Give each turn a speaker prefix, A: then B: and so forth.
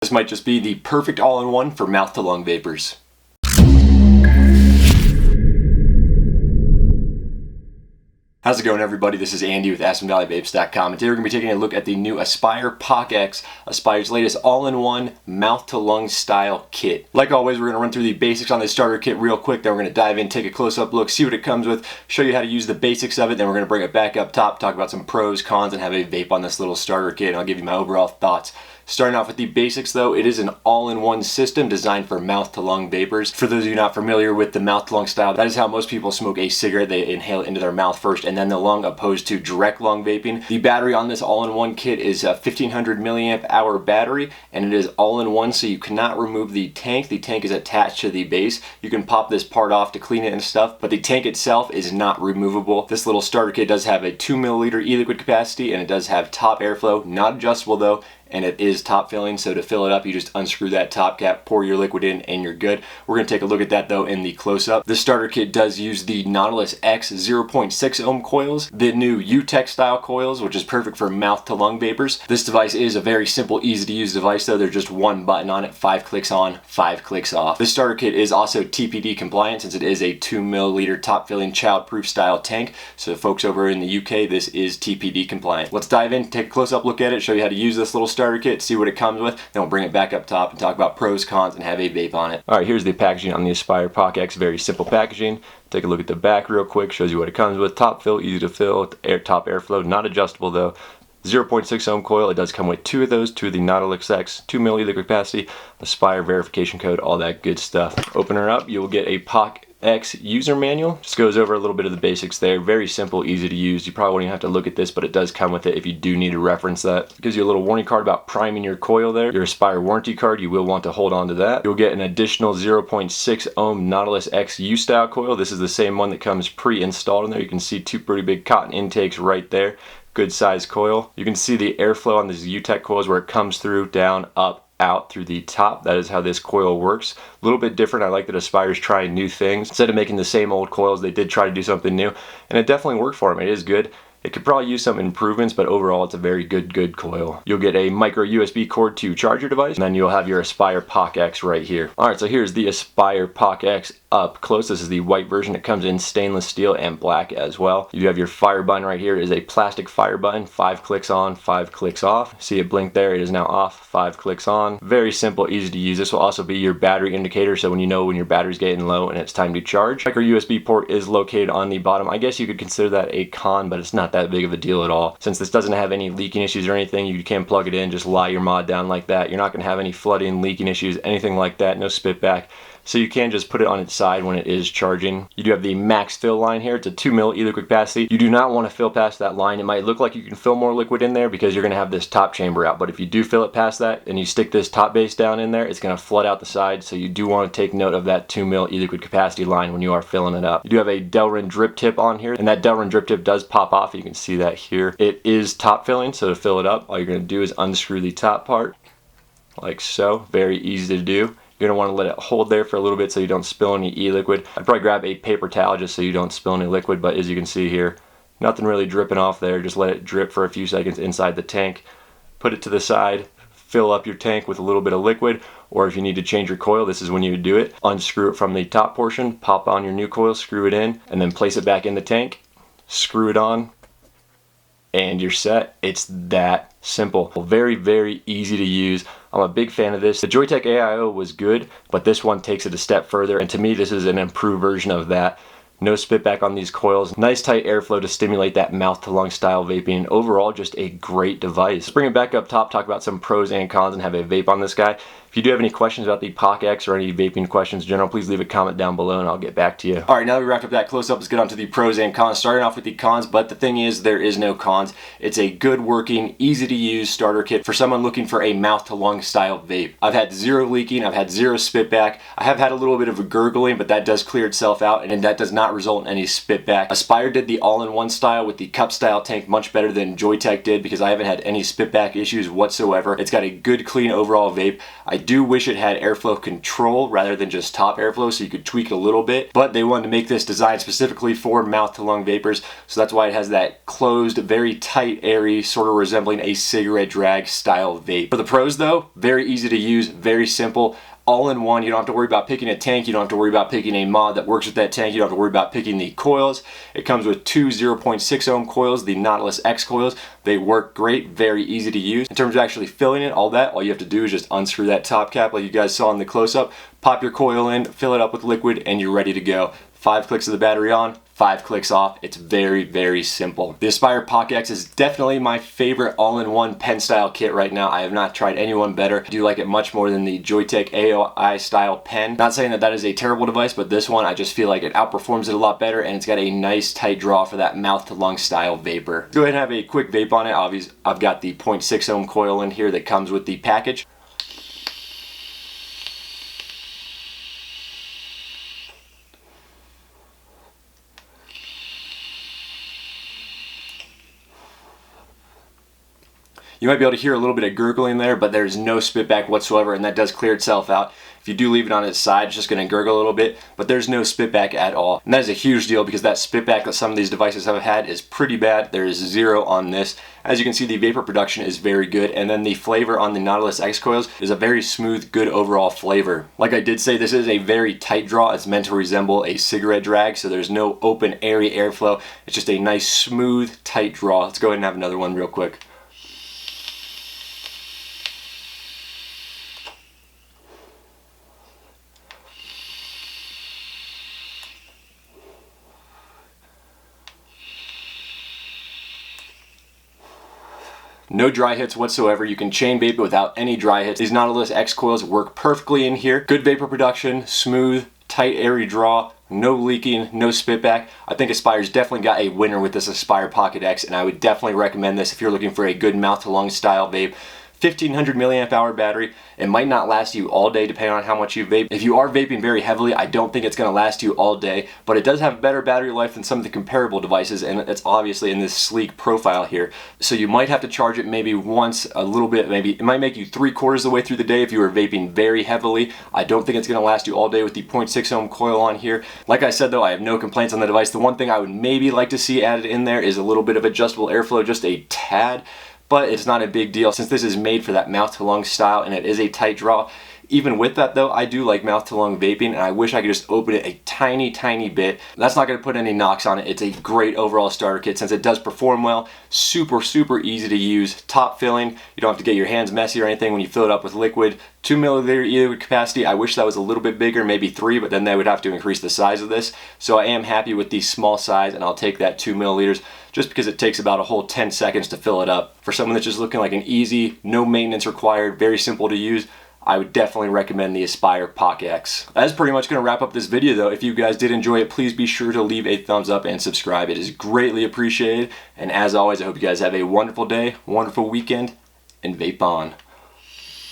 A: This might just be the perfect all-in-one for mouth-to-lung vapors. How's it going, everybody? This is Andy with AspenValleyVapes.com, and today we're going to be taking a look at the new Aspire PockeX, Aspire's latest all-in-one mouth-to-lung style kit. Like always, we're going to run through the basics on this starter kit real quick, then we're going to dive in, take a close-up look, see what it comes with, show you how to use the basics of it, then we're going to bring it back up top, talk about some pros, cons, and have a vape on this little starter kit, and I'll give you my overall thoughts. Starting off with the basics though, it is an all-in-one system designed for mouth-to-lung vapors. For those of you not familiar with the mouth-to-lung style, that is how most people smoke a cigarette. They inhale it into their mouth first and then the lung, opposed to direct lung vaping. The battery on this all-in-one kit is a 1500 milliamp hour battery, and it is all-in-one, so you cannot remove the tank. The tank is attached to the base. You can pop this part off to clean it and stuff, but the tank itself is not removable. This little starter kit does have a 2 milliliter e-liquid capacity, and it does have top airflow, not adjustable though, and it is top filling, so to fill it up you just unscrew that top cap, pour your liquid in, and you're good. We're going to take a look at that though in the close-up. This starter kit does use the Nautilus X 0.6 ohm coils, the new Joyetech style coils, which is perfect for mouth to lung vapors. This device is a very simple, easy to use device though. There's just one button on it, 5 clicks on, 5 clicks off. This starter kit is also TPD compliant since it is a 2 milliliter top filling child-proof style tank, so folks over in the UK, this is TPD compliant. Let's dive in, take a close-up look at it, show you how to use this little starter kit, see what it comes with, then we'll bring it back up top and talk about pros, cons, and have a vape on it. Alright, here's the packaging on the Aspire PockeX. Very simple packaging. Take a look at the back real quick, shows you what it comes with. Top fill, easy to fill, top airflow, not adjustable though. 0.6 ohm coil, it does come with 2 of those, 2 of the Nautilus X, 2 milliliter liquid capacity, Aspire verification code, all that good stuff. Open her up, you'll get a PockeX user manual. Just goes over a little bit of the basics there. Very simple, easy to use. You probably won't even have to look at this, but it does come with it if you do need to reference that. It gives you a little warning card about priming your coil there. Your Aspire warranty card, you will want to hold on to that. You'll get an additional 0.6 ohm Nautilus X U-style coil. This is the same one that comes pre-installed in there. You can see 2 pretty big cotton intakes right there. Good size coil. You can see the airflow on these Joyetech coils where it comes through, down, up, out through the top. That is how this coil works. A little bit different. I like that Aspire's trying new things. Instead of making the same old coils, they did try to do something new, and it definitely worked for them. It is good. It could probably use some improvements, but overall it's a very good coil. You'll get a micro USB cord to charge your device, and then you'll have your Aspire PockeX right here. Alright, so here's the Aspire PockeX up close. This is the white version. It comes in stainless steel and black as well. You have your fire button right here. It is a plastic fire button. 5 clicks on, 5 clicks off. See it blink there? It is now off. 5 clicks on. Very simple, easy to use. This will also be your battery indicator, so when you know when your battery's getting low and it's time to charge. Micro USB port is located on the bottom. I guess you could consider that a con, but it's not that big of a deal at all. Since this doesn't have any leaking issues or anything, you can plug it in, just lie your mod down like that. You're not going to have any flooding, leaking issues, anything like that. No spit back. So you can just put it on its side when it is charging. You do have the max fill line here. It's a 2 mil e-liquid capacity. You do not want to fill past that line. It might look like you can fill more liquid in there because you're going to have this top chamber out. But if you do fill it past that and you stick this top base down in there, it's going to flood out the side. So you do want to take note of that 2 mil e-liquid capacity line when you are filling it up. You do have a Delrin drip tip on here, and that Delrin drip tip does pop off. You can see that here. It is top filling, so to fill it up, all you're going to do is unscrew the top part like so. Very easy to do. You're going to want to let it hold there for a little bit so you don't spill any e-liquid. I'd probably grab a paper towel just so you don't spill any liquid, but as you can see here, nothing really dripping off there. Just let it drip for a few seconds inside the tank. Put it to the side, fill up your tank with a little bit of liquid, or if you need to change your coil, this is when you would do it. Unscrew it from the top portion, pop on your new coil, screw it in, and then place it back in the tank, screw it on, and you're set. It's that simple. Very easy to use. I'm a big fan of this. The Joyetech AIO was good, but this one takes it a step further, and to me this is an improved version of that. No spit back on these coils. Nice tight airflow to stimulate that mouth to lung style vaping. Overall, just a great device. Let's bring it back up top, talk about some pros and cons, and have a vape on this guy. If you do have any questions about the PockeX or any vaping questions in general, please leave a comment down below and I'll get back to you. Alright, now that we wrapped up that close-up, let's get on to the pros and cons. Starting off with the cons, but the thing is, there is no cons. It's a good working, easy to use starter kit for someone looking for a mouth to lung style vape. I've had zero leaking, I've had zero spit back. I have had a little bit of a gurgling, but that does clear itself out and that does not result in any spit back. Aspire did the all-in-one style with the cup style tank much better than Joyetech did because I haven't had any spit back issues whatsoever. It's got a good clean overall vape. I do wish it had airflow control rather than just top airflow, so you could tweak it a little bit, but they wanted to make this design specifically for mouth to lung vapors, so that's why it has that closed, very tight, airy, sort of resembling a cigarette drag style vape. For the pros though, very easy to use, very simple. All in one. You don't have to worry about picking a tank, you don't have to worry about picking a mod that works with that tank, you don't have to worry about picking the coils. It comes with two 0.6 ohm coils, the Nautilus X coils. They work great, very easy to use. In terms of actually filling it, all you have to do is just unscrew that top cap like you guys saw in the close-up, pop your coil in, fill it up with liquid, and you're ready to go. 5 clicks of the battery on, 5 clicks off. It's very, very simple. The Aspire PockeX is definitely my favorite all-in-one pen style kit right now. I have not tried anyone better. I do like it much more than the Joyetech AIO style pen. Not saying that that is a terrible device, but this one I just feel like it outperforms it a lot better, and it's got a nice tight draw for that mouth to lung style vapor. Go ahead and have a quick vape on it. Obviously, I've got the 0.6 ohm coil in here that comes with the package. You might be able to hear a little bit of gurgling there, but there's no spitback whatsoever, and that does clear itself out. If you do leave it on its side, it's just going to gurgle a little bit, but there's no spitback at all. And that is a huge deal because that spitback that some of these devices have had is pretty bad. There is zero on this. As you can see, the vapor production is very good, and then the flavor on the Nautilus X coils is a very smooth, good overall flavor. Like I did say, this is a very tight draw. It's meant to resemble a cigarette drag, so there's no open, airy airflow. It's just a nice, smooth, tight draw. Let's go ahead and have another one real quick. No dry hits whatsoever. You can chain vape it without any dry hits. These Nautilus X coils work perfectly in here. Good vapor production, smooth, tight, airy draw, no leaking, no spitback. I think Aspire's definitely got a winner with this Aspire PockeX, and I would definitely recommend this if you're looking for a good mouth to lung style vape. 1500 milliamp hour battery. It might not last you all day depending on how much you vape. If you are vaping very heavily, I don't think it's going to last you all day, but it does have better battery life than some of the comparable devices, and it's obviously in this sleek profile here. So you might have to charge it maybe once, a little bit, maybe it might make you 3/4 of the way through the day if you were vaping very heavily. I don't think it's going to last you all day with the 0.6 ohm coil on here. Like I said though, I have no complaints on the device. The one thing I would maybe like to see added in there is a little bit of adjustable airflow, just a tad. But it's not a big deal since this is made for that mouth to lung style and it is a tight draw. Even with that though, I do like mouth to lung vaping, and I wish I could just open it a tiny bit. That's not going to put any knocks on it. It's a great overall starter kit since it does perform well. Super easy to use. Top filling. You don't have to get your hands messy or anything when you fill it up with liquid. 2 milliliter e-liquid capacity. I wish that was a little bit bigger, maybe 3, but then they would have to increase the size of this. So I am happy with the small size, and I'll take that 2 milliliters just because it takes about a whole 10 seconds to fill it up. For someone that's just looking like an easy, no maintenance required, very simple to use, I would definitely recommend the Aspire PockeX. That's pretty much going to wrap up this video though. If you guys did enjoy it, please be sure to leave a thumbs up and subscribe. It is greatly appreciated. And as always, I hope you guys have a wonderful day, wonderful weekend, and vape on.